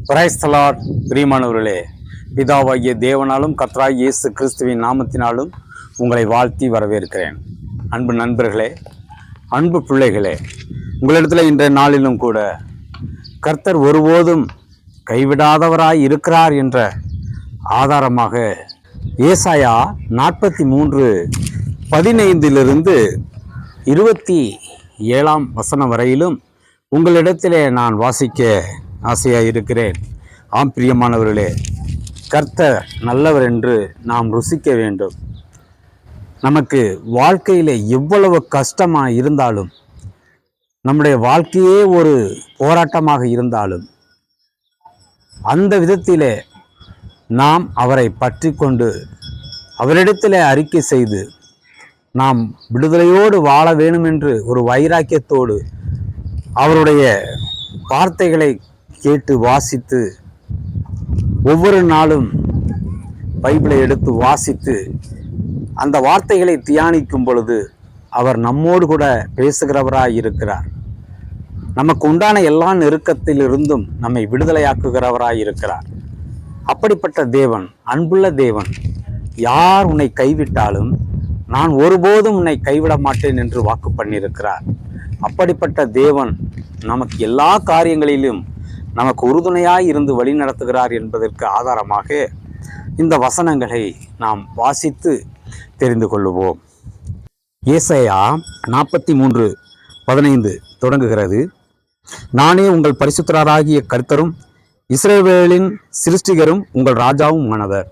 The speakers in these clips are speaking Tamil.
Praise the Lord. பிரியமானவர்களே, பிதாவாகிய தேவனாலும் கர்த்தராகிய இயேசு கிறிஸ்துவின் நாமத்தினாலும் உங்களை வாழ்த்தி வரவேற்கிறேன். அன்பு நண்பர்களே, அன்பு பிள்ளைகளே, உங்களிடத்தில் இன்றைய நாளிலும் கூட கர்த்தர் ஒருபோதும் கைவிடாதவராய் இருக்கிறார் என்ற ஆதாரமாக ஏசாயா 43:15 27 வரையிலும் உங்களிடத்திலே நான் வாசிக்க ஆசையாக இருக்கிறேன். ஆம் பிரியமானவர்களே, கர்த்தர் நல்லவர் என்று நாம் ருசிக்க வேண்டும். நமக்கு வாழ்க்கையில் எவ்வளவு கஷ்டமாக இருந்தாலும், நம்முடைய வாழ்க்கையே ஒரு போராட்டமாக இருந்தாலும், அந்த விதத்திலே நாம் அவரை பற்றி கொண்டு அவரிடத்திலே அறிக்கை செய்து நாம் விடுதலையோடு வாழ வேண்டும் என்று ஒரு வைராக்கியத்தோடு அவருடைய வார்த்தைகளை கேட்டு வாசித்து ஒவ்வொரு நாளும் பைபிளை எடுத்து வாசித்து அந்த வார்த்தைகளை தியானிக்கும் பொழுது அவர் நம்மோடு கூட பேசுகிறவராய் இருக்கிறார். நமக்கு உண்டான எல்லா நெருக்கத்திலிருந்தும் நம்மை விடுதலையாக்குகிறவராய் இருக்கிறார். அப்படிப்பட்ட தேவன், அன்புள்ள தேவன், யார் உன்னை கைவிட்டாலும் நான் ஒருபோதும் உன்னை கைவிட மாட்டேன் என்று வாக்கு பண்ணியிருக்கிறார். அப்படிப்பட்ட தேவன் நமக்கு எல்லா காரியங்களிலும் நமக்கு உறுதுணையாய் இருந்து வழி நடத்துகிறார் என்பதற்கு ஆதாரமாக இந்த வசனங்களை நாம் வாசித்து தெரிந்து கொள்ளுவோம். ஏசாயா 43:15 தொடங்குகிறது. நானே உங்கள் பரிசுத்தராகிய கர்த்தரும் இஸ்ரவேலின் சிருஷ்டிகரும் உங்கள் ராஜாவும் ஆனவர்.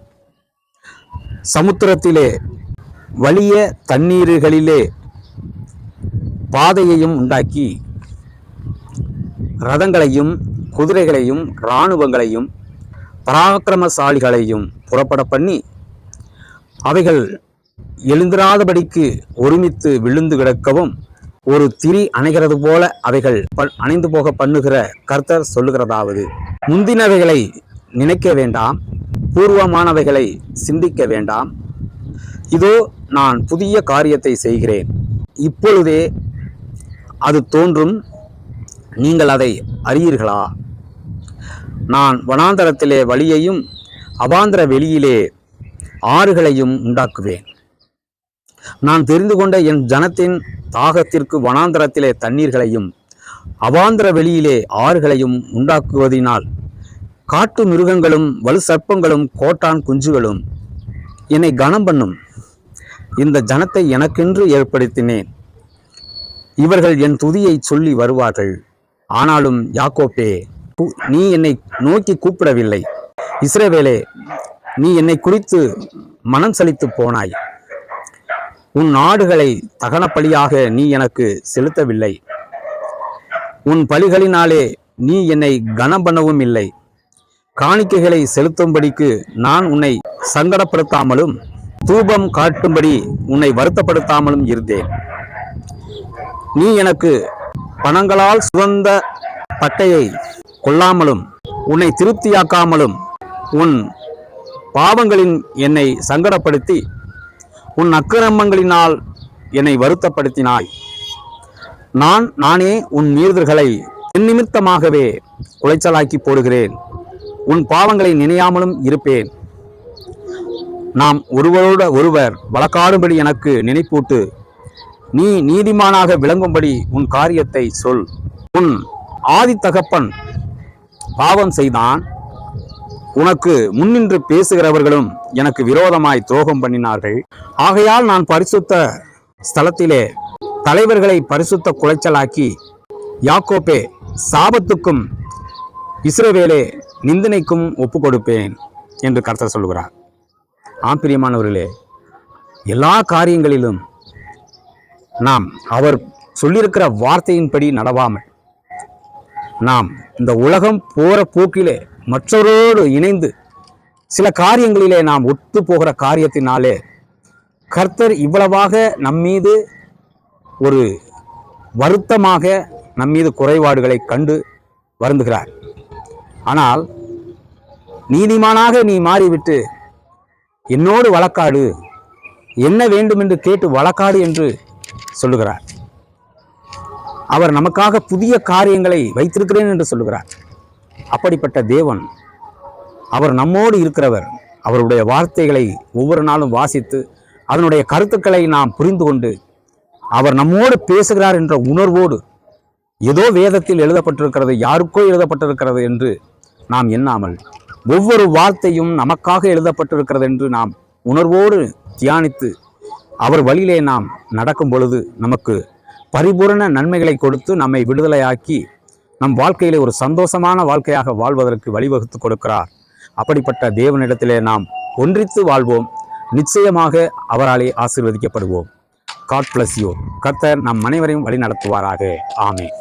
சமுத்திரத்திலே வலிய தண்ணீர்களிலே பாதையையும் உண்டாக்கி ரதங்களையும் குதிரைகளையும் இராணுவங்களையும் பராக்கிரமசாலிகளையும் புறப்பட பண்ணி அவைகள் எழுந்திராதபடிக்கு ஒருமித்து விழுந்து கிடக்கவும் ஒரு திரி அணைகிறது போல அவைகள் அணைந்து போக பண்ணுகிற கர்த்தர் சொல்லுகிறதாவது, முந்தினவைகளை நினைக்க வேண்டாம், பூர்வமானவைகளை சிந்திக்க வேண்டாம். இதோ நான் புதிய காரியத்தை செய்கிறேன், இப்பொழுதே அது தோன்றும், நீங்கள் அதை அறியீர்களா? நான் வனாந்தரத்திலே வழியையும் அவாந்தர வெளியிலே ஆறுகளையும் உண்டாக்குவேன். நான் தெரிந்து கொண்ட என் ஜனத்தின் தாகத்திற்கு வனாந்தரத்திலே தண்ணீர்களையும் அவாந்தர வெளியிலே ஆறுகளையும் உண்டாக்குவதினால் காட்டு மிருகங்களும் வலு சர்ப்பங்களும் கோட்டான் குஞ்சுகளும் என்னை கனம் பண்ணும். இந்த ஜனத்தை எனக்கென்று ஏற்படுத்தினேன், இவர்கள் என் துதியை சொல்லி வருவார்கள். ஆனாலும் யாக்கோப்பே, நீ என்னை நோக்கி கூப்பிடவில்லை. இஸ்ரவேலே, நீ என்னை குறித்து மனம் சலித்து போனாய். உன் நாடுகளை தகன பலியாக நீ எனக்கு செலுத்தவில்லை. உன் பலிகளினாலே நீ என்னை கனம் பண்ணவும் இல்லை. காணிக்கைகளை செலுத்தும்படிக்கு நான் உன்னை சங்கடப்படுத்தாமலும் தூபம் காட்டும்படி உன்னை வருத்தப்படுத்தாமலும் இருந்தேன். நீ எனக்கு பணங்களால் சுகந்த பட்டையை கொள்ளாமலும் உன்னை திருப்தியாக்காமலும் உன் பாவங்களின் என்னை சங்கடப்படுத்தி உன் அக்கிரமங்களினால் என்னை வருத்தப்படுத்தினாய். நானே உன் மீறுதல்களை என் நிமித்தமாகவே குலைச்சலாக்கி போடுகிறேன். உன் பாவங்களை நினையாமலும் இருப்பேன். நாம் ஒருவரோட ஒருவர் வழக்காடும்படி எனக்கு நினைப்பூட்டு. நீ நீதிமானாக விளங்கும்படி உன் காரியத்தை சொல். உன் ஆதி தகப்பன் பாவம் செய்தான், உனக்கு முன்னின்று பேசுகிறவர்களும் எனக்கு விரோதமாய் துரோகம் பண்ணினார்கள். ஆகையால் நான் பரிசுத்த ஸ்தலத்திலே தலைவர்களை பரிசுத்த குலைச்சலாக்கி யாக்கோப்பே சாபத்துக்கும் இஸ்ரவேலே நிந்தனைக்கும் ஒப்பு கொடுப்பேன் என்று கர்த்தர் சொல்கிறார். ஆம் பிரியமானவர்களே, எல்லா காரியங்களிலும் நாம் அவர் சொல்லியிருக்கிற வார்த்தையின்படி நடவாமல் நாம் இந்த உலகம் போகிற போக்கிலே மற்றவரோடு இணைந்து சில காரியங்களிலே நாம் ஒத்து போகிற காரியத்தினாலே கர்த்தர் இவ்வளவாக நம்மீது ஒரு வருத்தமாக நம்மீது குறைபாடுகளை கண்டு வருந்துகிறார். ஆனால் நீதிமானாக நீ மாறிவிட்டு என்னோடு வழக்காடு, என்ன வேண்டும் என்று கேட்டு வழக்காடு என்று சொல்லுகிறார். அவர் நமக்காக புதிய காரியங்களை வைத்திருக்கிறேன் என்று சொல்லுகிறார். அப்படிப்பட்ட தேவன், அவர் நம்மோடு இருக்கிறவர். அவருடைய வார்த்தைகளை ஒவ்வொரு நாளும் வாசித்து அதனுடைய கருத்துக்களை நாம் புரிந்து கொண்டு அவர் நம்மோடு பேசுகிறார் என்ற உணர்வோடு, ஏதோ வேதத்தில் எழுதப்பட்டிருக்கிறது, யாருக்கோ எழுதப்பட்டிருக்கிறது என்று நாம் எண்ணாமல் ஒவ்வொரு வார்த்தையும் நமக்காக எழுதப்பட்டிருக்கிறது என்று நாம் உணர்வோடு தியானித்து அவர் வழியிலே நாம் நடக்கும் பொழுது நமக்கு பரிபூரண நன்மைகளை கொடுத்து நம்மை விடுதலையாக்கி நம் வாழ்க்கையிலே ஒரு சந்தோஷமான வாழ்க்கையாக வாழ்வதற்கு வழிவகுத்து கொடுக்கிறார். அப்படிப்பட்ட தேவனிடத்திலே நாம் ஒன்றித்து வாழ்வோம். நிச்சயமாக அவராலே ஆசீர்வதிக்கப்படுவோம். God bless you. கர்த்தர் நம் அனைவரையும் வழி நடத்துவாராக. ஆமென்.